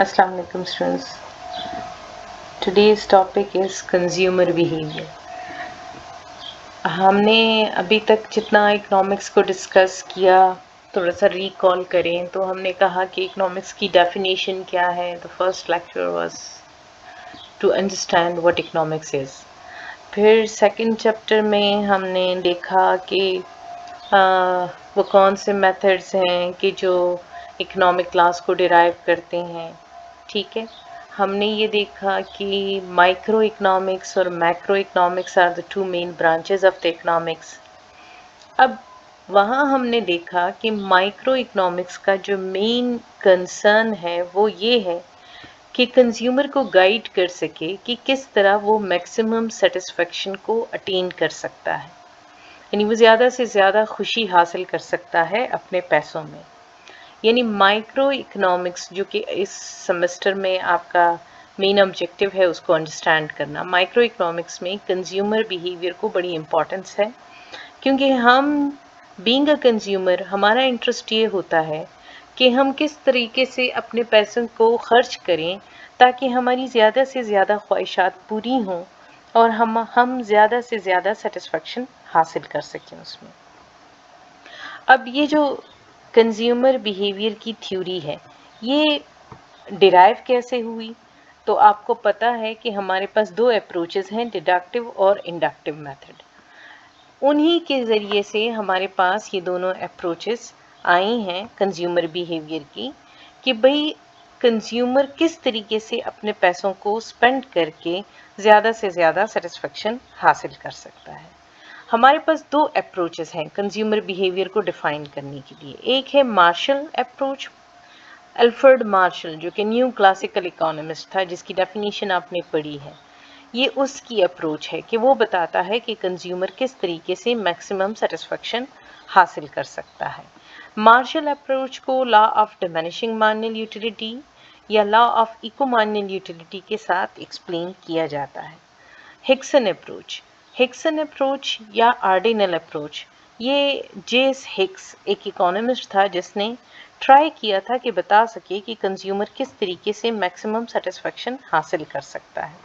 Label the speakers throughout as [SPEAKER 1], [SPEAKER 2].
[SPEAKER 1] Assalamu alaikum students. Today's topic is consumer behavior. हमने अभी तक जितना इकोनॉमिक्स को डिस्कस किया थोड़ा सा रिकॉल करें तो हमने कहा कि इकोनॉमिक्स की डेफिनेशन क्या है. The first lecture was to understand what economics is. फिर सेकंड चैप्टर में हमने देखा कि वो कौन से मेथड्स हैं कि जो इकोनॉमिक क्लास को डिराइव करते हैं. ठीक है, हमने ये देखा कि माइक्रो इकोनॉमिक्स और macro economics are the two main branches of the economics. अब वहाँ हमने देखा कि माइक्रो इकोनॉमिक्स का जो मेन कंसर्न है वो ये है कि कंज्यूमर को गाइड कर सके कि किस तरह वो मैक्सिमम सेटिस्फेक्शन को अटेन कर सकता है, यानी वो ज़्यादा से ज़्यादा खुशी हासिल कर सकता है अपने पैसों में. यानी माइक्रो इकोनॉमिक्स जो कि इस सेमेस्टर में आपका मेन ऑब्जेक्टिव है उसको अंडरस्टैंड करना. माइक्रो इकोनॉमिक्स में कंज्यूमर बिहेवियर को बड़ी इम्पोर्टेंस है क्योंकि हम बीइंग अ कंज्यूमर हमारा इंटरेस्ट ये होता है कि हम किस तरीके से अपने पैसों को खर्च करें ताकि हमारी ज़्यादा से ज़्यादा ख्वाहिशात पूरी हों और हम ज़्यादा से ज़्यादा सेटिस्फेक्शन हासिल कर सकें उसमें. अब ये जो कंज्यूमर बिहेवियर की थ्योरी है ये डिराइव कैसे हुई, तो आपको पता है कि हमारे पास दो अप्रोचेस हैं, डिडक्टिव और इंडक्टिव मेथड. उन्हीं के ज़रिए से हमारे पास ये दोनों अप्रोचेस आई हैं कंज्यूमर बिहेवियर की कि भाई कंज्यूमर किस तरीके से अपने पैसों को स्पेंड करके ज़्यादा से ज़्यादा सेटिस्फेक्शन हासिल कर सकता है. हमारे पास दो अप्रोचेस हैं कंज्यूमर बिहेवियर को डिफाइन करने के लिए. एक है मार्शल अप्रोच. अल्फ्रेड मार्शल जो कि न्यू क्लासिकल इकोनॉमिस्ट था जिसकी डेफिनेशन आपने पढ़ी है, ये उसकी अप्रोच है कि वो बताता है कि कंज्यूमर किस तरीके से मैक्सिमम सेटिस्फेक्शन हासिल कर सकता है. मार्शल अप्रोच को law of diminishing marginal utility या law of equi marginal utility के साथ एक्सप्लेन किया जाता है. हिक्सन अप्रोच या आर्डिनल अप्रोच, ये जेस हिक्स एक इकोनॉमिस्ट था जिसने ट्राई किया था कि बता सके कि कंज्यूमर किस तरीके से मैक्सिमम सेटिस्फेक्शन हासिल कर सकता है.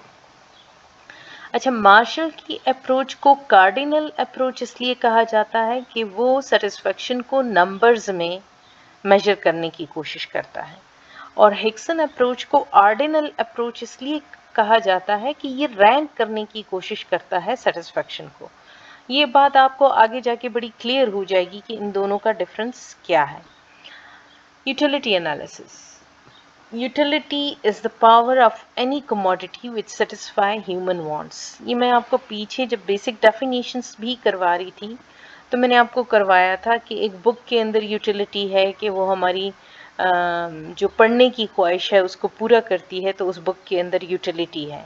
[SPEAKER 1] अच्छा, मार्शल की अप्रोच को कार्डिनल अप्रोच इसलिए कहा जाता है कि वो सेटिस्फेक्शन को नंबर्स में मेजर करने की कोशिश करता है, और हिक्सन अप्रोच को आर्डिनल अप्रोच इसलिए कहा जाता है कि ये रैंक करने की कोशिश करता है सेटिस्फेक्शन को. ये बात आपको आगे जाके बड़ी क्लियर हो जाएगी कि इन दोनों का डिफरेंस क्या है. Utility analysis. Utility is the power of any commodity which satisfy human wants. ये मैं आपको पीछे जब बेसिक डेफिनेशंस भी करवा रही थी तो मैंने आपको करवाया था कि एक बुक के अंदर यूटिलिटी है कि वो हमारी जो पढ़ने की ख्वाहिश है उसको पूरा करती है, तो उस बुक के अंदर यूटिलिटी है.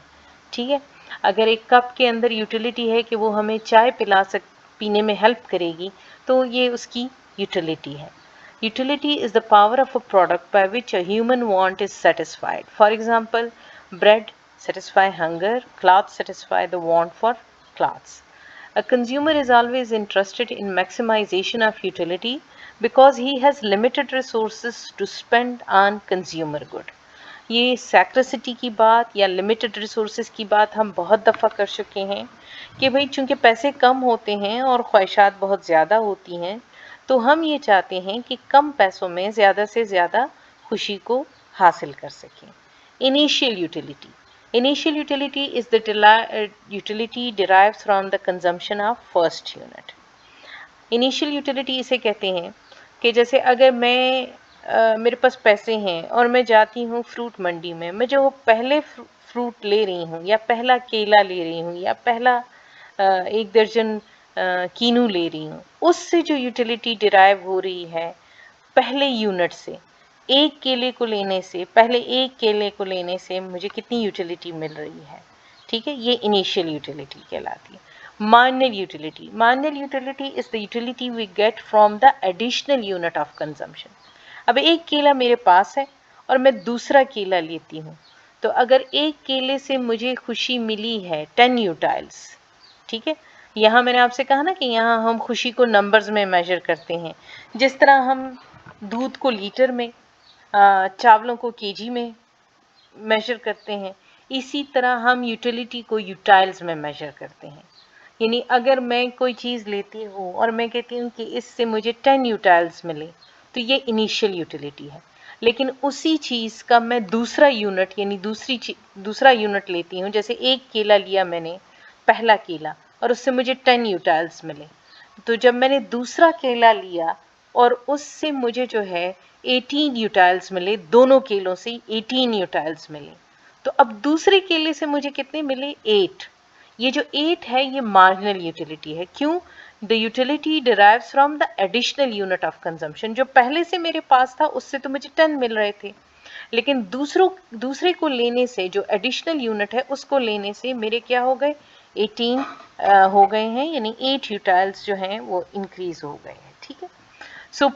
[SPEAKER 1] ठीक है, अगर एक कप के अंदर यूटिलिटी है कि वो हमें चाय पीने में हेल्प करेगी तो ये उसकी यूटिलिटी है. Utility is the power of a product by which a human want is satisfied. For example, bread satisfy hunger, clothes satisfy the want for clothes. A consumer is always interested in maximization of utility because he has limited resources to spend on consumer good. ये सैक्रिसिटी की बात या limited resources की बात हम बहुत दफ़ा कर चुके हैं कि भाई चूंकि पैसे कम होते हैं और ख्वाहिशात बहुत ज़्यादा होती हैं तो हम ये चाहते हैं कि कम पैसों में ज़्यादा से ज़्यादा खुशी को हासिल कर सकें. Initial utility. Initial utility is the utility derive from the consumption of first unit. Initial utility इसे कहते हैं कि जैसे अगर मेरे पास पैसे हैं और मैं जाती हूँ फ्रूट मंडी में, मैं जो पहले फ्रूट ले रही हूँ या पहला केला ले रही हूँ या पहला 1 दर्जन कीनू ले रही हूँ, उससे जो यूटिलिटी डिराइव हो रही है पहले यूनिट से, एक केले को लेने से, पहले एक केले को लेने से मुझे कितनी यूटिलिटी मिल रही है. ठीक है, ये इनिशियल यूटिलिटी कहलाती है. Marginal utility. Marginal utility is the utility we get from the additional unit of consumption. अब एक केला मेरे पास है और मैं दूसरा केला लेती हूँ, तो अगर एक केले से मुझे खुशी मिली है 10 यूटाइल्स. ठीक है, यहाँ मैंने आपसे कहा ना कि यहाँ हम खुशी को नंबर्स में मेजर करते हैं. जिस तरह हम दूध को लीटर में, चावलों को केजी में मेजर करते हैं, इसी तरह हम यूटिलिटी को यूटाइल्स में मेजर करते हैं। यानी अगर मैं कोई चीज़ लेती हूँ और मैं कहती हूँ कि इससे मुझे 10 यूटाइल्स मिले, तो ये इनिशियल यूटिलिटी है। लेकिन उसी चीज़ का मैं दूसरा यूनिट यानी दूसरा यूनिट लेती हूँ, जैसे एक केला लिया मैंने, पहला केला, और उससे मुझे 10 यूटाइल्स मिले। तो जब मैंने दूसरा केला लिया और उससे मुझे जो है 18 यूटाइल्स मिले, दोनों केलों से 18 यूटाइल्स मिले, तो अब दूसरे केले से मुझे कितने मिले? 8। ये जो 8 है ये मार्जिनल यूटिलिटी है। क्यों? The utility derives from the additional unit of consumption. जो पहले से मेरे पास था उससे तो मुझे 10 मिल रहे थे, लेकिन दूसरे को लेने से, जो एडिशनल यूनिट है उसको लेने से मेरे क्या हो गए? 18 हो गए हैं, यानी 8 यूटाइल्स जो हैं वो इंक्रीज हो गए हैं। ठीक है। So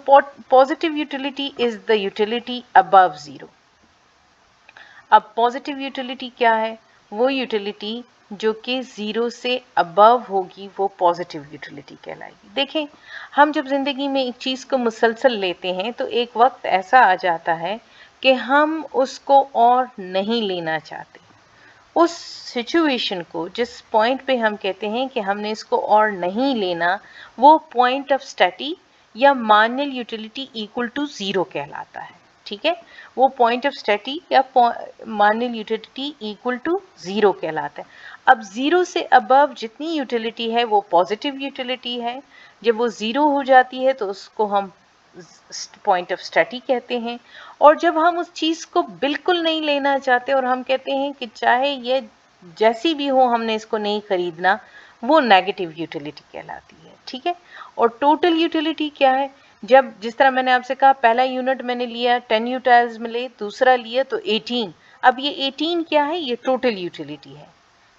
[SPEAKER 1] positive utility is the utility above zero. अब पॉजिटिव यूटिलिटी क्या है? वो यूटिलिटी जो कि जीरो से अबव होगी वो पॉजिटिव यूटिलिटी कहलाएगी। देखें, हम जब जिंदगी में एक चीज़ को मुसलसल लेते हैं तो एक वक्त ऐसा आ जाता है कि हम उसको और नहीं लेना चाहते। उस सिचुएशन को, जिस पॉइंट पे हम कहते हैं कि हमने इसको और नहीं लेना, वो पॉइंट ऑफ स्टैटी या marginal utility equal to zero कहलाता है। ठीक है, वो पॉइंट ऑफ स्टैटी या marginal utility equal to zero कहलाता है। अब जीरो से अबव जितनी यूटिलिटी है वो पॉजिटिव यूटिलिटी है। जब वो जीरो हो जाती है तो उसको हम पॉइंट ऑफ स्टैटी कहते हैं। और जब हम उस चीज़ को बिल्कुल नहीं लेना चाहते और हम कहते हैं कि चाहे ये जैसी भी हो हमने इसको नहीं खरीदना, वो नेगेटिव यूटिलिटी कहलाती है। ठीक है। और टोटल यूटिलिटी क्या है? जब, जिस तरह मैंने आपसे कहा, पहला यूनिट मैंने लिया, 10 यूटाइल्स मिले, दूसरा लिया तो 18। अब ये 18 क्या है? ये टोटल यूटिलिटी है।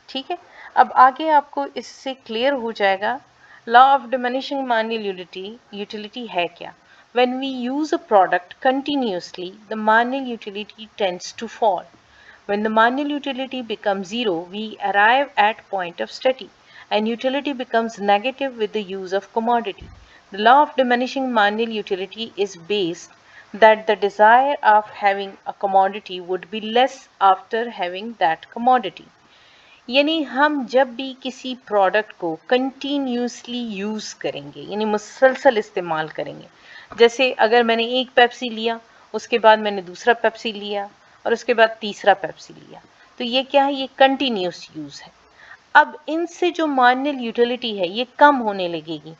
[SPEAKER 1] ठीक है। अब आगे आपको इससे क्लियर हो जाएगा law of diminishing marginal utility है क्या। When we use a product continuously, the marginal utility tends to fall. When the marginal utility becomes zero, we arrive at point of steady, and utility becomes negative with the use of commodity. The law of diminishing marginal utility is based that the desire of having a commodity would be less after having that commodity. यानी हम जब भी किसी product को continuously use करेंगे, यानी मुसलसल इस्तेमाल करेंगे, जैसे अगर मैंने एक पेप्सी लिया, उसके बाद मैंने दूसरा पेप्सी लिया और उसके बाद तीसरा पेप्सी लिया, तो ये क्या है? ये कंटिन्यूस यूज़ है। अब इनसे जो मार्जिनल यूटिलिटी है ये कम होने लगेगी,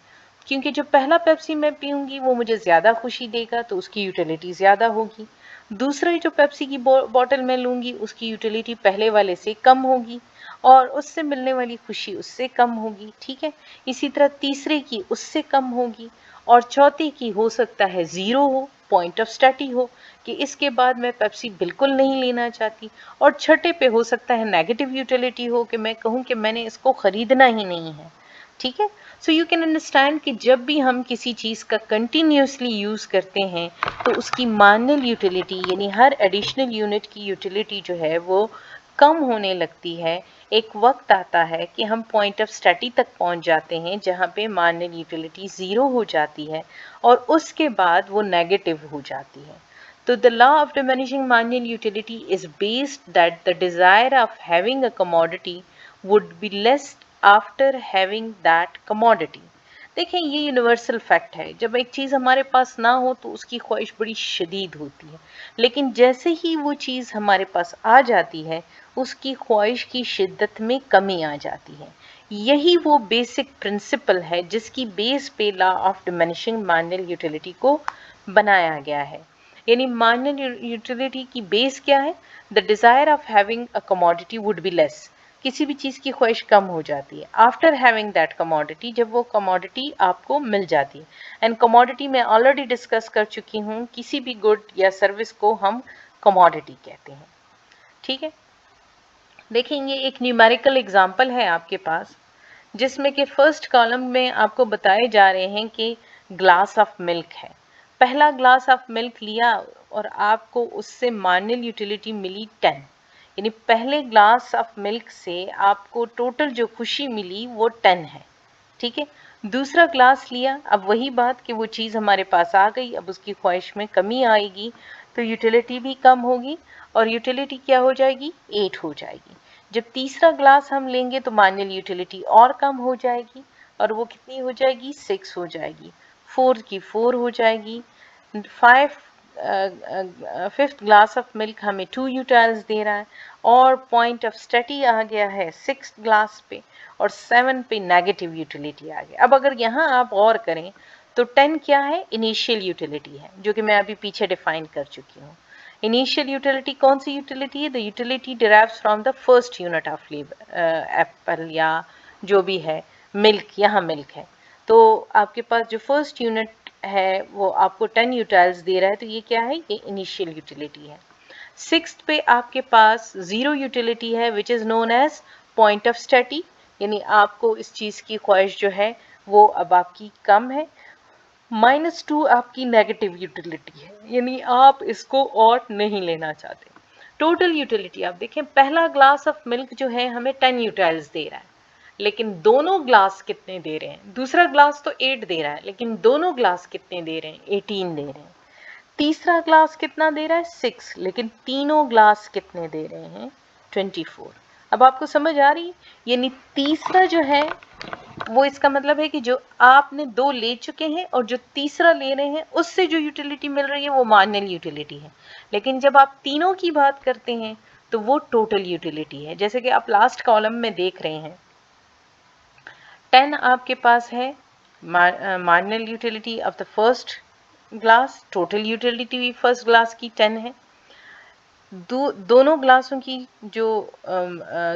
[SPEAKER 1] क्योंकि जो पहला पेप्सी मैं पीऊँगी वो मुझे ज़्यादा खुशी देगा तो उसकी यूटिलिटी ज़्यादा होगी। दूसरी जो पेप्सी की बॉटल मैं लूँगी उसकी यूटिलिटी पहले वाले से कम होगी और उससे मिलने वाली खुशी उससे कम होगी। ठीक है। इसी तरह तीसरे की उससे कम होगी और चौथे की हो सकता है ज़ीरो हो, पॉइंट ऑफ स्टैटी हो कि इसके बाद मैं पेप्सी बिल्कुल नहीं लेना चाहती, और छठे पे हो सकता है नेगेटिव यूटिलिटी हो कि मैं कहूँ कि मैंने इसको ख़रीदना ही नहीं है। ठीक है। सो यू कैन अंडरस्टैंड कि जब भी हम किसी चीज़ का कंटिन्यूसली यूज़ करते हैं तो उसकी मार्जिनल यूटिलिटी यानी हर एडिशनल यूनिट की यूटिलिटी जो है वो कम होने लगती है। एक वक्त आता है कि हम पॉइंट ऑफ स्टैटी तक पहुंच जाते हैं जहां पे मार्जिनल यूटिलिटी ज़ीरो हो जाती है और उसके बाद वो नेगेटिव हो जाती है। तो the law of diminishing marginal utility is based that the desire of having a commodity would be less after having that commodity. देखें, ये यूनिवर्सल फैक्ट है। जब एक चीज़ हमारे पास ना हो तो उसकी ख्वाहिश बड़ी शदीद होती है, लेकिन जैसे ही वो चीज़ हमारे पास आ जाती है उसकी ख्वाहिश की शिद्दत में कमी आ जाती है। यही वो बेसिक प्रिंसिपल है जिसकी बेस पे law of diminishing marginal utility को बनाया गया है। यानी मार्जिनल यूटिलिटी की बेस क्या है? The desire of having a commodity would be less. किसी भी चीज़ की ख्वाहिश कम हो जाती है आफ्टर हैविंग दैट कमोडिटी, जब वो कमोडिटी आपको मिल जाती है। एंड कमोडिटी मैं ऑलरेडी डिस्कस कर चुकी हूँ, किसी भी गुड या सर्विस को हम कमोडिटी कहते हैं। ठीक है। देखेंगे एक न्यूमेरिकल एग्जांपल है आपके पास, जिसमें कि फर्स्ट कॉलम में आपको बताए जा रहे हैं कि ग्लास ऑफ मिल्क है। पहला ग्लास ऑफ मिल्क लिया और आपको उससे मार्जिनल यूटिलिटी मिली 10, यानी पहले ग्लास ऑफ मिल्क से आपको टोटल जो खुशी मिली वो 10 है। ठीक है। दूसरा ग्लास लिया, अब वही बात कि वो चीज़ हमारे पास आ गई, अब उसकी ख्वाहिश में कमी आएगी, तो यूटिलिटी भी कम होगी और यूटिलिटी क्या हो जाएगी, 8 हो जाएगी। जब तीसरा ग्लास हम लेंगे तो मार्जिनल यूटिलिटी और कम हो जाएगी और वो कितनी हो जाएगी, 6 हो जाएगी। 4 की 4 हो जाएगी। 5 फिफ्थ ग्लास ऑफ मिल्क हमें 2 यूटाइल्स दे रहा है और पॉइंट ऑफ स्टडी आ गया है 6th ग्लास पे और 7 पे नेगेटिव यूटिलिटी आ गया। अब अगर यहाँ आप और करें तो 10 क्या है, इनिशियल यूटिलिटी है, जो कि मैं अभी पीछे डिफाइन कर चुकी हूँ। इनिशियल यूटिलिटी कौन सी यूटिलिटी है, the utility derives from the first unit of Apple या जो भी है मिल्क, यहाँ मिल्क है तो आपके पास जो फर्स्ट यूनिट है वो आपको 10 यूटाइल्स दे रहा है, तो ये क्या है, ये इनिशियल यूटिलिटी है। 6th पे आपके पास 0 यूटिलिटी है which is known as point of study, यानी आपको इस चीज की ख्वाहिश जो है वो अब आपकी कम है। -2 आपकी नेगेटिव यूटिलिटी है, यानी आप इसको और नहीं लेना चाहते। टोटल यूटिलिटी आप देखें, पहला ग्लास ऑफ मिल्क जो है हमें 10 यूटाइल्स दे रहा है, लेकिन दोनों ग्लास कितने दे रहे हैं, दूसरा ग्लास तो 8 दे रहा है लेकिन दोनों ग्लास कितने दे रहे हैं, 18 दे रहे हैं। तीसरा ग्लास कितना दे रहा है, 6, लेकिन तीनों ग्लास कितने दे रहे हैं, 24। अब आपको समझ आ रही है, यानी तीसरा जो है वो इसका मतलब है कि जो आपने 2 ले चुके हैं और जो तीसरा ले रहे हैं उससे जो यूटिलिटी मिल रही है वो मार्जिनल यूटिलिटी है, लेकिन जब आप तीनों की बात करते हैं तो वो टोटल यूटिलिटी है। जैसे कि आप लास्ट कॉलम में देख रहे हैं 10 आपके पास है marginal utility of the first glass, total utility भी फर्स्ट ग्लास की 10 है। दोनों ग्लासों की जो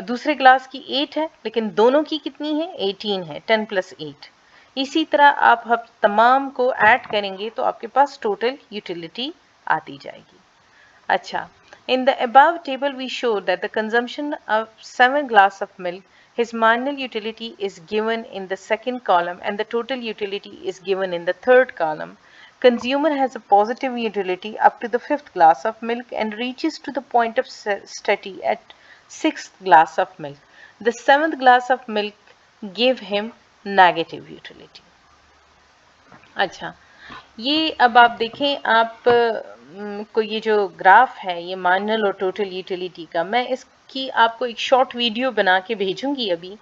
[SPEAKER 1] दूसरे ग्लास की 8 है, लेकिन दोनों की कितनी है, 18 है, 10 + 8। इसी तरह आप तमाम को ऐड करेंगे तो आपके पास टोटल यूटिलिटी आती जाएगी। अच्छा, in the above table we show that the consumption of 7 glass of milk, his marginal utility is given in the second column and the total utility is given in the third column. Consumer has a positive utility up to the 5th glass of milk and reaches to the point of study at 6th glass of milk. The 7th glass of milk gave him negative utility. अच्छा, ये अब आप देखें, आप को ये जो graph है ये मार्जिनल और टोटल यूटिलिटी का, मैं इसकी आपको एक शॉर्ट वीडियो बना के भेजूंगी अभी,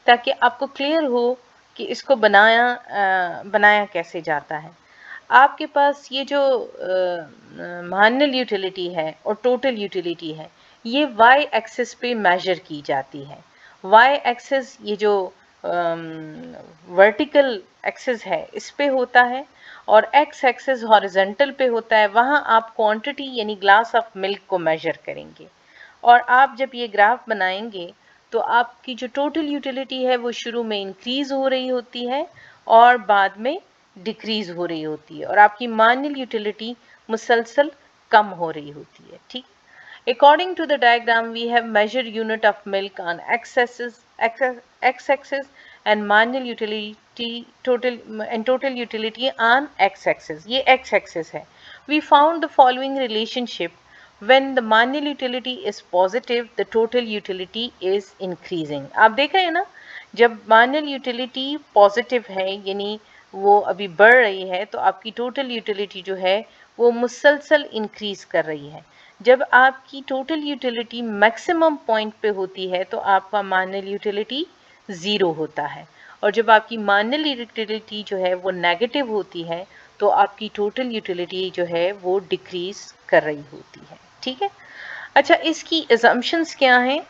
[SPEAKER 1] ताकि आपको क्लियर हो कि इसको बनाया कैसे जाता है। आपके पास ये जो मार्जिनल यूटिलिटी है और टोटल यूटिलिटी है ये वाई एक्सिस पे मेजर की जाती है। वाई एक्सिस ये जो वर्टिकल एक्सिस है इस पे होता है और एक्स एक्सिस हॉरिजेंटल पे होता है, वहाँ आप क्वांटिटी यानी ग्लास ऑफ मिल्क को मेजर करेंगे। और आप जब ये ग्राफ बनाएंगे तो आपकी जो टोटल यूटिलिटी है वो शुरू में इंक्रीज हो रही होती है और बाद में डिक्रीज हो रही होती है और आपकी मार्जिनल यूटिलिटी मुसलसल कम हो रही होती है। ठीक, according to the diagram we have measured unit of milk on x-axis and marginal utility total utility on x-axis, ये x-axis है। We found the following relationship: when the marginal utility is positive the total utility is increasing। आप देख रहे हैं ना, जब marginal utility positive है यानी वो अभी बढ़ रही है तो आपकी टोटल यूटिलिटी जो है वो मुसलसल इंक्रीज कर रही है। जब आपकी टोटल यूटिलिटी मैक्सिमम पॉइंट पे होती है तो आपका मार्जिनल यूटिलिटी 0 होता है और जब आपकी मार्जिनल यूटिलिटी जो है वो नेगेटिव होती है तो आपकी टोटल यूटिलिटी जो है वो डिक्रीज कर रही होती है। ठीक है, अच्छा, इसकी assumptions क्या हैं,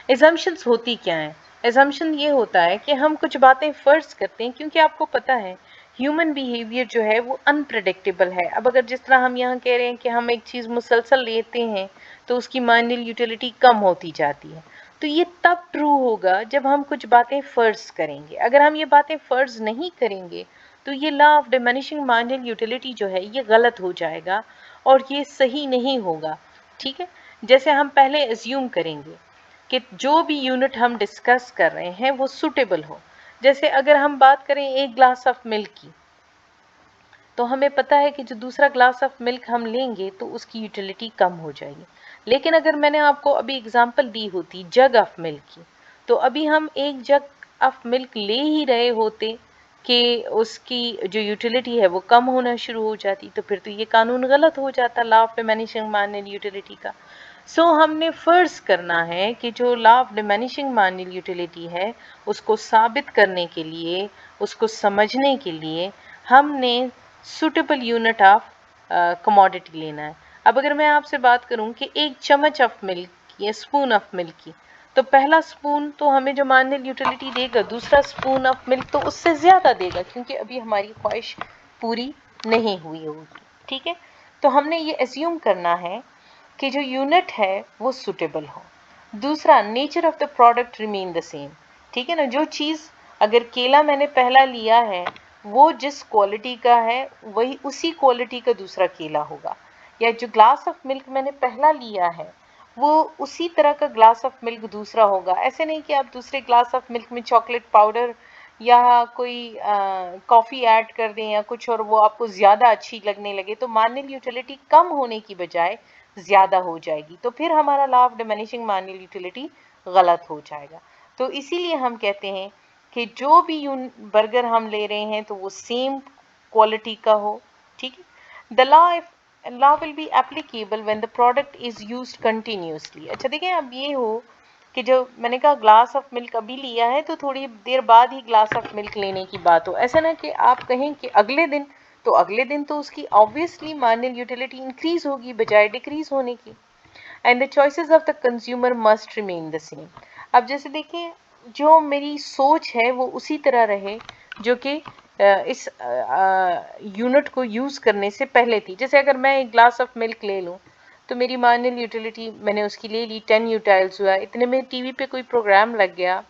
[SPEAKER 1] assumptions होती क्या हैं? assumption ये होता है कि हम कुछ बातें फर्ज करते हैं, क्योंकि आपको पता है ह्यूमन बिहेवियर जो है वो अनप्रेडिक्टेबल है। अब अगर जिस तरह हम यहाँ कह रहे हैं कि हम एक चीज़ मुसलसल लेते हैं तो उसकी मार्जिनल यूटिलिटी कम होती जाती है, तो ये तब ट्रू होगा जब हम कुछ बातें फर्ज करेंगे। अगर हम ये बातें फर्ज नहीं करेंगे तो ये law of diminishing marginal utility जो है ये गलत हो जाएगा और ये सही नहीं होगा। ठीक है, जैसे हम पहले एज्यूम करेंगे कि जो भी यूनिट हम डिस्कस कर रहे हैं वो सुटेबल हो। जैसे अगर हम बात करें 1 ग्लास ऑफ मिल्क की, तो हमें पता है कि जो दूसरा ग्लास ऑफ मिल्क हम लेंगे तो उसकी यूटिलिटी कम हो जाएगी। लेकिन अगर मैंने आपको अभी एग्जांपल दी होती जग ऑफ मिल्क की, तो अभी हम एक जग ऑफ मिल्क ले ही रहे होते कि उसकी जो यूटिलिटी है वो कम होना शुरू हो जाती, तो फिर तो ये कानून गलत हो जाता law of diminishing marginal utility का। सो हमने फर्ज करना है कि जो law of diminishing marginal utility है उसको साबित करने के लिए, उसको समझने के लिए हमने सुटेबल यूनिट ऑफ कमोडिटी लेना है। अब अगर मैं आपसे बात करूं कि एक चम्मच ऑफ मिल्क या स्पून ऑफ मिल्क की, तो पहला स्पून तो हमें जो मार्जिनल यूटिलिटी देगा, दूसरा स्पून ऑफ मिल्क तो उससे ज़्यादा देगा, क्योंकि अभी हमारी ख्वाहिश पूरी नहीं हुई होगी। ठीक है, तो हमने ये एज्यूम करना है कि जो यूनिट है वो सुटेबल हो। दूसरा, nature of the product remain the same. ठीक है ना, जो चीज़, अगर केला मैंने पहला लिया है वो जिस क्वालिटी का है वही उसी क्वालिटी का दूसरा केला होगा, या जो ग्लास ऑफ मिल्क मैंने पहला लिया है वो उसी तरह का ग्लास ऑफ मिल्क दूसरा होगा। ऐसे नहीं कि आप दूसरे ग्लास ऑफ मिल्क में चॉकलेट पाउडर या कोई कॉफ़ी ऐड कर दें या कुछ, और वो आपको ज़्यादा अच्छी लगने लगे, तो मार्जिनल यूटिलिटी कम होने की बजाय ज़्यादा हो जाएगी, तो फिर हमारा law of diminishing marginal utility गलत हो जाएगा। तो इसीलिए हम कहते हैं कि जो भी बर्गर हम ले रहे हैं तो वो सेम क्वालिटी का हो। ठीक है, the law will be applicable when the product is used continuously. अच्छा देखें, अब ये हो कि जो मैंने कहा ग्लास ऑफ मिल्क अभी लिया है तो थोड़ी देर बाद ही ग्लास ऑफ मिल्क लेने की बात हो, ऐसा ना कि आप कहें कि अगले दिन, तो अगले दिन तो उसकी ऑब्वियसली मार्जिनल यूटिलिटी इंक्रीज होगी बजाय डिक्रीज होने की। And the choices of the consumer must remain the same. अब जैसे देखिए, जो मेरी सोच है वो उसी तरह रहे जो कि इस यूनिट को यूज़ करने से पहले थी। जैसे अगर मैं एक ग्लास ऑफ मिल्क ले लूँ तो मेरी मार्जिनल यूटिलिटी मैंने उसकी ले ली 10 यूटाइल्स हुआ, इतने में टीवी पे कोई प्रोग्राम लग गया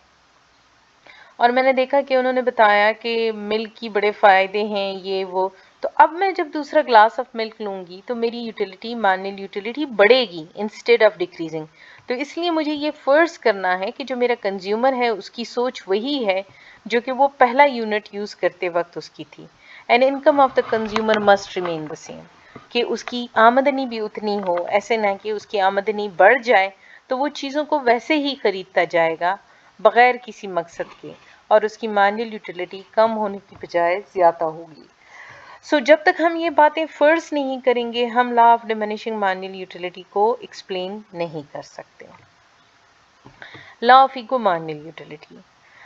[SPEAKER 1] और मैंने देखा कि उन्होंने बताया कि मिल्क की बड़े फ़ायदे हैं ये वो, तो अब मैं जब दूसरा ग्लास ऑफ मिल्क लूँगी तो मेरी यूटिलिटी, मार्जिनल यूटिलिटी बढ़ेगी इंस्टेड ऑफ डिक्रीजिंग। तो इसलिए मुझे ये फ़र्ज़ करना है कि जो मेरा कंज्यूमर है उसकी सोच वही है जो कि वो पहला यूनिट यूज़ करते वक्त उसकी थी। And income of the consumer must remain the same, कि उसकी आमदनी भी उतनी हो, ऐसे ना कि उसकी आमदनी बढ़ जाए तो वो चीज़ों को वैसे ही खरीदता जाएगा बगैर किसी मकसद के, और उसकी मार्जिनल यूटिलिटी कम होने की बजाय ज़्यादा होगी। सो जब तक हम ये बातें फ़र्ज़ नहीं करेंगे हम law of diminishing marginal utility को एक्सप्लेन नहीं कर सकते। Law of equi marginal utility.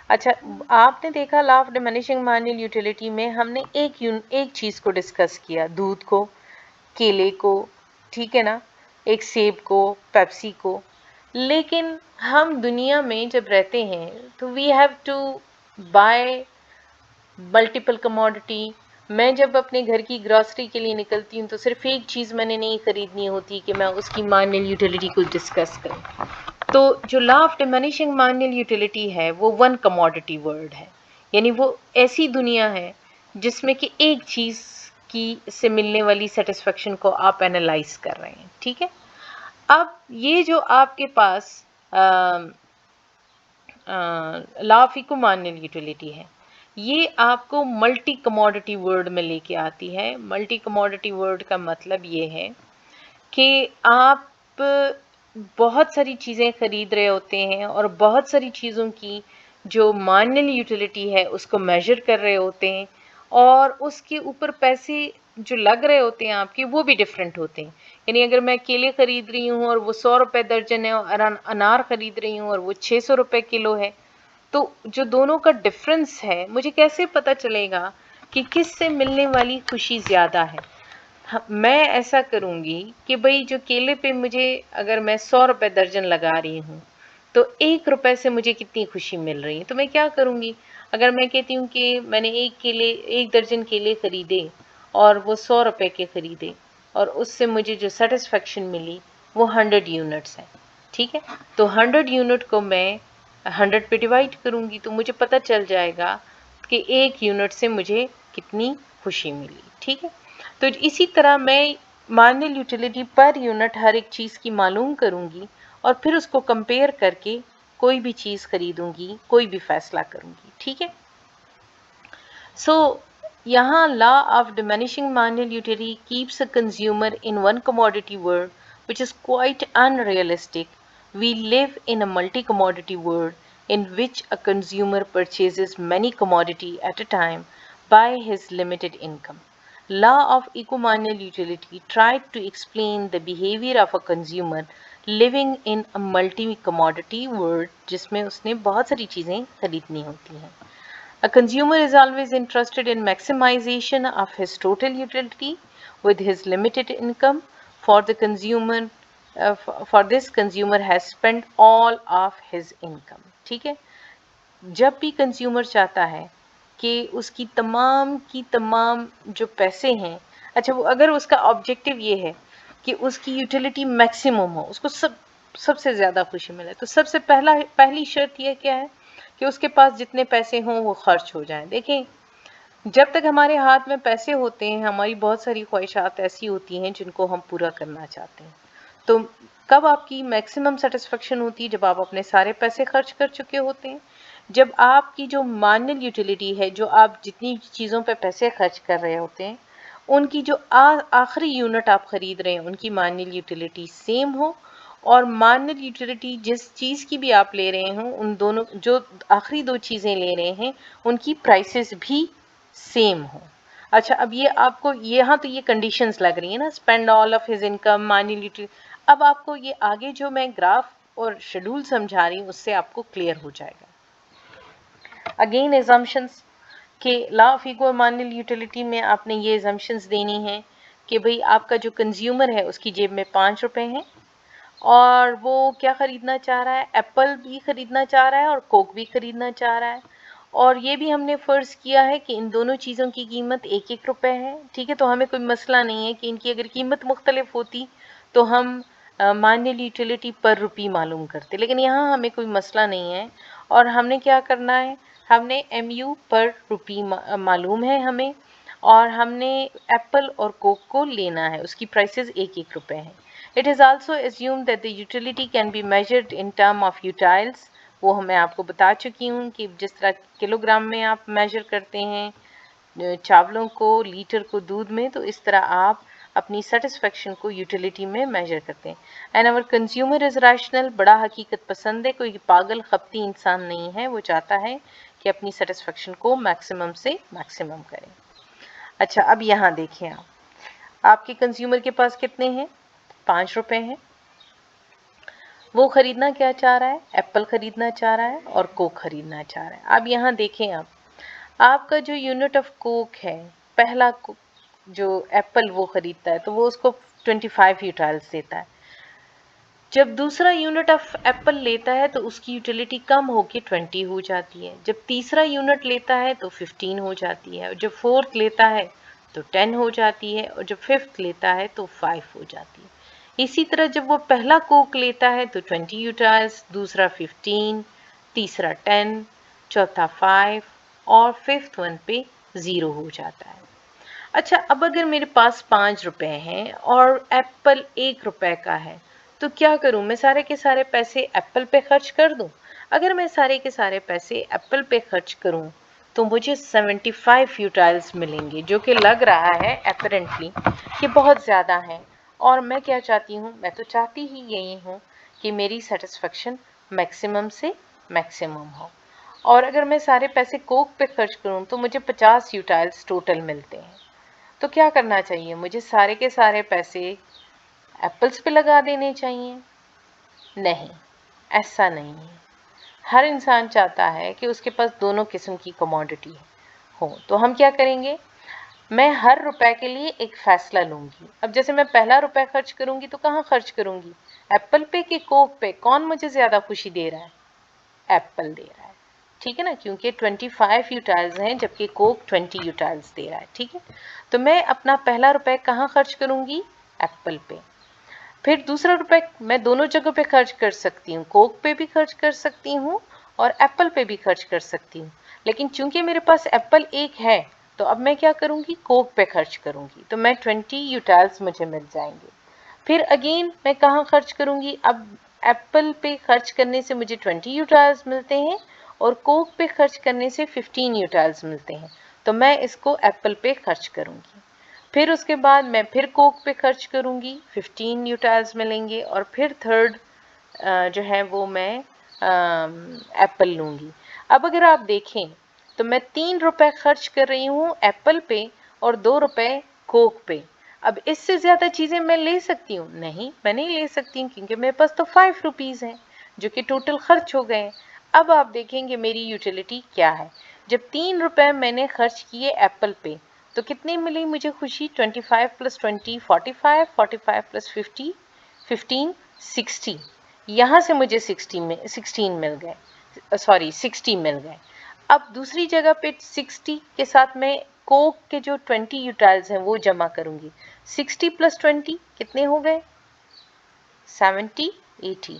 [SPEAKER 1] अच्छा, आपने देखा law of diminishing marginal utility में हमने एक चीज़ को डिस्कस किया, दूध को, केले को, ठीक है ना, एक सेब को, पेप्सी को। लेकिन हम दुनिया में जब रहते हैं तो we have to buy multiple commodity. मैं जब अपने घर की ग्रॉसरी के लिए निकलती हूँ तो सिर्फ एक चीज़ मैंने नहीं खरीदनी होती कि मैं उसकी मार्जिनल यूटिलिटी को डिस्कस करूँ। तो जो law of diminishing marginal utility है वो वन कमोडिटी वर्ल्ड है, यानी वो ऐसी दुनिया है जिसमें कि एक चीज़ की से मिलने वाली सेटिस्फेक्शन को आप एनालाइज कर रहे हैं। ठीक है, अब ये जो आपके पास law of equi marginal utility है, ये आपको मल्टी कमोडिटी वर्ल्ड में लेके आती है। मल्टी कमोडिटी वर्ल्ड का मतलब ये है कि आप बहुत सारी चीज़ें खरीद रहे होते हैं और बहुत सारी चीज़ों की जो मार्जिनल यूटिलिटी है उसको मेजर कर रहे होते हैं, और उसके ऊपर पैसे जो लग रहे होते हैं आपके वो भी डिफरेंट होते हैं। यानी अगर मैं केले खरीद रही हूँ और वो 100 रुपये दर्जन है, और अनार खरीद रही हूँ और वो 600 रुपये किलो है, तो जो दोनों का डिफरेंस है मुझे कैसे पता चलेगा कि किस से मिलने वाली खुशी ज़्यादा है। मैं ऐसा करूँगी कि भाई जो केले पे मुझे, अगर मैं 100 रुपये दर्जन लगा रही हूँ तो 1 रुपये से मुझे कितनी खुशी मिल रही है, तो मैं क्या करूँगी, अगर मैं कहती हूँ कि मैंने एक दर्जन केले खरीदे और वो 100 रुपये के खरीदे और उससे मुझे जो सेटिस्फेक्शन मिली वो 100 यूनिट्स है। ठीक है, तो 100 यूनिट को मैं 100 पे डिवाइड करूँगी तो मुझे पता चल जाएगा कि एक यूनिट से मुझे कितनी खुशी मिली। ठीक है, तो इसी तरह मैं मार्जिनल यूटिलिटी पर यूनिट हर एक चीज़ की मालूम करूँगी और फिर उसको कंपेयर करके कोई भी चीज़ खरीदूँगी, कोई भी फैसला करूँगी। ठीक है, सो यहाँ law of diminishing marginal utility keeps a consumer in one commodity world which is quite unrealistic. We live in a multi-commodity world in which a consumer purchases many commodity at a time by his limited income. Law of economic utility tried to explain the behavior of a consumer living in a multi-commodity world जिसमें उसने बहुत सारी चीज़ें खरीदनी होती हैं. A consumer is always interested in maximization of his total utility with his limited income. For the consumer, for this consumer has spent all of his income. ठीक है. जब भी कंज्यूमर चाहता है कि उसकी तमाम की तमाम जो पैसे हैं, अच्छा वो अगर उसका ऑब्जेक्टिव ये है कि उसकी यूटिलिटी मैक्सिमम हो, उसको सबसे ज़्यादा खुशी मिले, तो सबसे पहली शर्त ये क्या है कि उसके पास जितने पैसे हों वो खर्च हो जाएं. देखें, जब तक हमारे हाथ में पैसे होते हैं, हमारी बहुत सारी ख्वाहिशात ऐसी होती हैं जिनको हम पूरा करना चाहते हैं. तो कब आपकी मैक्सिमम सेटिस्फेक्शन होती है? जब आप अपने सारे पैसे खर्च कर चुके होते हैं. जब आपकी जो मार्जिनल यूटिलिटी है, जो आप जितनी चीज़ों पे पैसे खर्च कर रहे होते हैं, उनकी जो आखिरी यूनिट आप खरीद रहे हैं, उनकी मार्जिनल यूटिलिटी सेम हो, और मार्जिनल यूटिलिटी जिस चीज़ की भी आप ले रहे हों, उन दोनों जो आखिरी दो चीज़ें ले रहे हैं उनकी प्राइसेस भी सेम हो. अच्छा, अब ये आपको यहाँ तो ये कंडीशंस लग रही है ना, spend all of his income, marginal utility. अब आपको ये आगे जो मैं ग्राफ और शेड्यूल समझा रही हूँ उससे आपको क्लियर हो जाएगा. अगेन एजम्पशंस के law of equal marginal utility में आपने ये एजम्पशंस देनी है कि भाई आपका जो कंज्यूमर है उसकी जेब में 5 रुपए हैं और वो क्या खरीदना चाह रहा है, एप्पल भी खरीदना चाह रहा है और कोक भी खरीदना चाह रहा है. और ये भी हमने फ़र्ज़ किया है कि इन दोनों चीज़ों की कीमत 1-1 रुपए है. ठीक है, तो हमें कोई मसला नहीं है कि इनकी अगर कीमत मुख्तलिफ होती तो हम मार्जिनल यूटिलिटी पर रुपी मालूम करते, लेकिन यहाँ हमें कोई मसला नहीं है. और हमने क्या करना है, हमने MU पर रुपी मालूम है हमें, और हमने एप्पल और कोक को लेना है, उसकी प्राइसेस 1-1 रुपए हैं. It is also assumed that the utility can be measured in term of utiles. वो मैं आपको बता चुकी हूँ कि जिस तरह किलोग्राम में आप मेजर करते हैं चावलों को, लीटर को दूध में, तो इस तरह आप अपनी सेटिस्फेक्शन को यूटिलिटी में मेजर करते हैं. And our consumer is rational, बड़ा हकीकत पसंद है, कोई पागल खपती इंसान नहीं है. वो चाहता है कि अपनी सेटिस्फेक्शन को मैक्सिमम से मैक्सिमम करें. अच्छा, अब यहाँ देखें, आपके कंज्यूमर के पास कितने हैं? 5 रुपए हैं. वो खरीदना क्या चाह रहा है? एप्पल खरीदना चाह रहा है और कोक खरीदना चाह रहा है. अब यहाँ देखें, आपका जो यूनिट ऑफ कोक है, पहला जो एप्पल वो खरीदता है तो वो उसको 25 यूटाइल्स देता है. जब दूसरा यूनिट ऑफ एप्पल लेता है तो उसकी यूटिलिटी कम होकर 20 हो जाती है. जब तीसरा यूनिट लेता है तो 15 हो जाती है, और जब फोर्थ लेता है तो 10 हो जाती है, और जब फिफ्थ लेता है तो 5 हो जाती है. इसी तरह जब वो पहला कोक लेता है तो 20 यूटाइल्स, दूसरा 15, तीसरा 10, चौथा 5 और फिफ्थ वन पे 0 हो जाता है. अच्छा, अब अगर मेरे पास 5 रुपए हैं और एप्पल 1 रुपए का है तो क्या करूं? मैं सारे के सारे पैसे एप्पल पे खर्च कर दूं? अगर मैं सारे के सारे पैसे एप्पल पे खर्च करूं तो मुझे 75 यूटाइल्स मिलेंगे, जो कि लग रहा है एपरेंटली कि बहुत ज़्यादा है. और मैं क्या चाहती हूँ? मैं तो चाहती ही यही हूँ कि मेरी सेटिस्फेक्शन मैक्सिमम से मैक्सिमम हो. और अगर मैं सारे पैसे कोक पे खर्च करूँ तो मुझे 50 यूटाइल्स टोटल मिलते हैं. तो क्या करना चाहिए? मुझे सारे के सारे पैसे एप्पल्स पे लगा देने चाहिए? नहीं, ऐसा नहीं है. हर इंसान चाहता है कि उसके पास दोनों किस्म की कमोडिटी हो. तो हम क्या करेंगे? मैं हर रुपए के लिए एक फैसला लूंगी. अब जैसे मैं पहला रुपए खर्च करूंगी तो कहाँ खर्च करूंगी? एप्पल पे कि कोक पे? कौन मुझे ज्यादा खुशी दे रहा है? एप्पल दे रहा है. ठीक है ना, क्योंकि 25 यूटाइल्स हैं जबकि कोक 20 यूटाइल्स दे रहा है. ठीक है, तो मैं अपना पहला रुपए कहाँ खर्च करूंगी? एप्पल पे. फिर दूसरा रुपए मैं दोनों जगह पे खर्च कर सकती हूँ, कोक पे भी खर्च कर सकती हूँ और एप्पल पे भी खर्च कर सकती हूँ. लेकिन चूंकि मेरे पास एप्पल एक है तो अब मैं क्या करूंगी? कोक पे खर्च करूंगी, तो मैं 20 यूटाइल्स मुझे मिल जाएंगे. फिर अगेन मैं कहाँ खर्च करूंगी? अब एप्पल पे खर्च करने से मुझे 20 यूटाइल्स मिलते हैं और कोक पे खर्च करने से 15 यूटाइल्स मिलते हैं, तो मैं इसको एप्पल पे खर्च करूंगी. फिर उसके बाद मैं फिर कोक पे खर्च करूंगी, 15 यूटाइल्स मिलेंगे, और फिर थर्ड जो है वो मैं एप्पल लूंगी. अब अगर आप देखें तो मैं 3 रुपए खर्च कर रही हूँ एप्पल पे और 2 रुपए कोक पे। अब इससे ज़्यादा चीज़ें मैं ले सकती हूँ? नहीं, मैं नहीं ले सकती हूँ, क्योंकि मेरे पास तो 5 रुपीज़ हैं जो कि टोटल खर्च हो गए हैं। अब आप देखेंगे मेरी यूटिलिटी क्या है। जब 3 रुपए मैंने खर्च किए एप्पल पे, तो कितनी मिली मुझे खुशी? 25 प्लस 20 45, 45 प्लस 50 15 60। यहाँ से मुझे 16 मिल गए, सॉरी 60 मिल गए। अब दूसरी जगह पे 60 के साथ मैं कोक के जो 20 यूटाइल्स हैं वो जमा करूंगी। 60 प्लस 20 कितने हो गए? 70 80।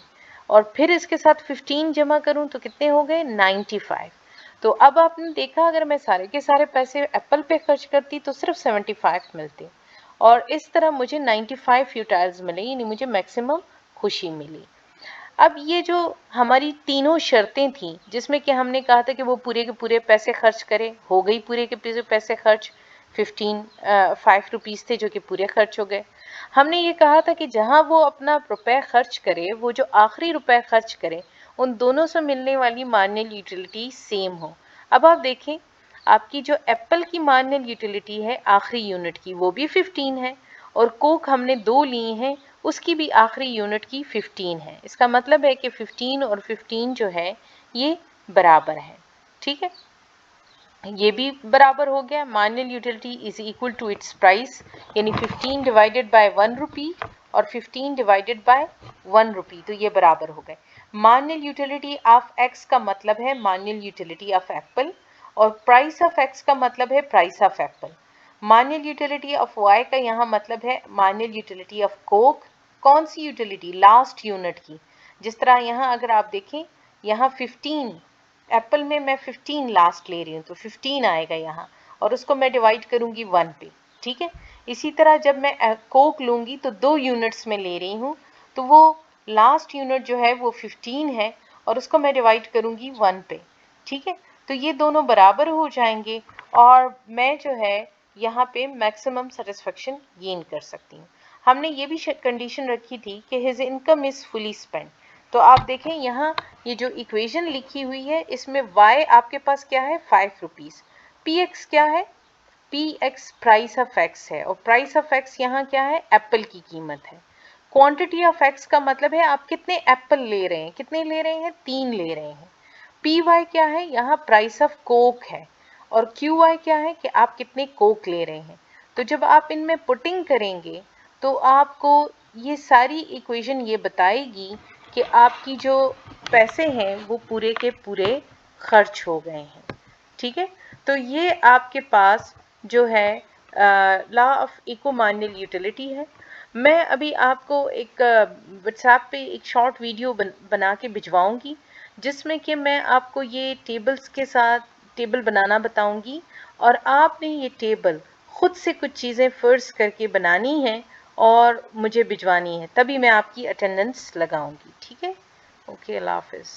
[SPEAKER 1] और फिर इसके साथ 15 जमा करूं तो कितने हो गए? 95। तो अब आपने देखा, अगर मैं सारे के सारे पैसे एप्पल पे खर्च करती तो सिर्फ 75 मिलते, और इस तरह मुझे 95 यूटाइल्स मिले, यानी मुझे मैक्सिमम खुशी मिली। अब ये जो हमारी तीनों शर्तें थी, जिसमें कि हमने कहा था कि वो पूरे के पूरे पैसे खर्च करे, हो गई पूरे के पूरे पैसे खर्च। 5 रुपीज़ थे जो कि पूरे खर्च हो गए। हमने ये कहा था कि जहां वो अपना रुपए खर्च करे, वो जो आखिरी रुपए खर्च करे, उन दोनों से मिलने वाली मार्जिनल यूटिलिटी सेम हो। अब आप देखें, आपकी जो एप्पल की मार्जिनल यूटिलिटी है आखिरी यूनिट की, वो भी 15 है, और कोक हमने 2 लिए हैं, उसकी भी आखिरी यूनिट की 15 है। इसका मतलब है कि 15 और 15 जो है ये बराबर है। ठीक है, ये भी बराबर हो गया। Marginal utility is equal to its price, यानी 15 डिवाइडेड बाय 1 रुपी और 15 डिवाइडेड बाय 1 रुपी, तो ये बराबर हो गए। मार्जिनल यूटिलिटी ऑफ एक्स का मतलब है मार्जिनल यूटिलिटी ऑफ एप्पल, और प्राइस ऑफ एक्स का मतलब है price of apple. Marginal utility of y का यहाँ मतलब है मार्जिनल यूटिलिटी ऑफ कोक। कौन सी यूटिलिटी? लास्ट यूनिट की। जिस तरह यहाँ अगर आप देखें, यहाँ 15 एप्पल में मैं 15 लास्ट ले रही हूँ, तो 15 आएगा यहाँ, और उसको मैं डिवाइड करूंगी 1 पे। ठीक है, इसी तरह जब मैं कोक लूंगी तो 2 यूनिट्स में ले रही हूँ, तो वो लास्ट यूनिट जो है वो 15 है, और उसको मैं डिवाइड करूंगी 1 पे। ठीक है, तो ये दोनों बराबर हो जाएंगे, और मैं जो है यहाँ पे मैक्सिमम सेटिस्फेक्शन गेन कर सकती हूँ। हमने ये भी कंडीशन रखी थी कि his income is fully spend. तो आप देखें यहाँ ये जो इक्वेशन लिखी हुई है, इसमें y आपके पास क्या है? 5 रुपीज़। px क्या है? px प्राइस ऑफ x है, और प्राइस ऑफ x यहाँ क्या है? एप्पल की कीमत है। क्वांटिटी ऑफ x का मतलब है आप कितने एप्पल ले रहे हैं। कितने ले रहे हैं? 3 ले रहे हैं। py क्या है? यहाँ प्राइस ऑफ कोक है, और qy क्या है कि आप कितने कोक ले रहे हैं। तो जब आप इनमें पुटिंग करेंगे तो आपको ये सारी इक्वेशन ये बताएगी कि आपकी जो पैसे हैं वो पूरे के पूरे खर्च हो गए हैं। ठीक है, तो ये आपके पास जो है law of equi marginal utility है। मैं अभी आपको एक व्हाट्सएप पे एक शॉर्ट वीडियो बना के भिजवाऊंगी, जिसमें कि मैं आपको ये टेबल्स के साथ टेबल बनाना बताऊंगी, और आपने ये टेबल खुद से कुछ चीज़ें फर्ज करके बनानी है और मुझे भिजवानी है, तभी मैं आपकी अटेंडेंस लगाऊंगी। ठीक है, ओके, अल्लाह हाफिज़।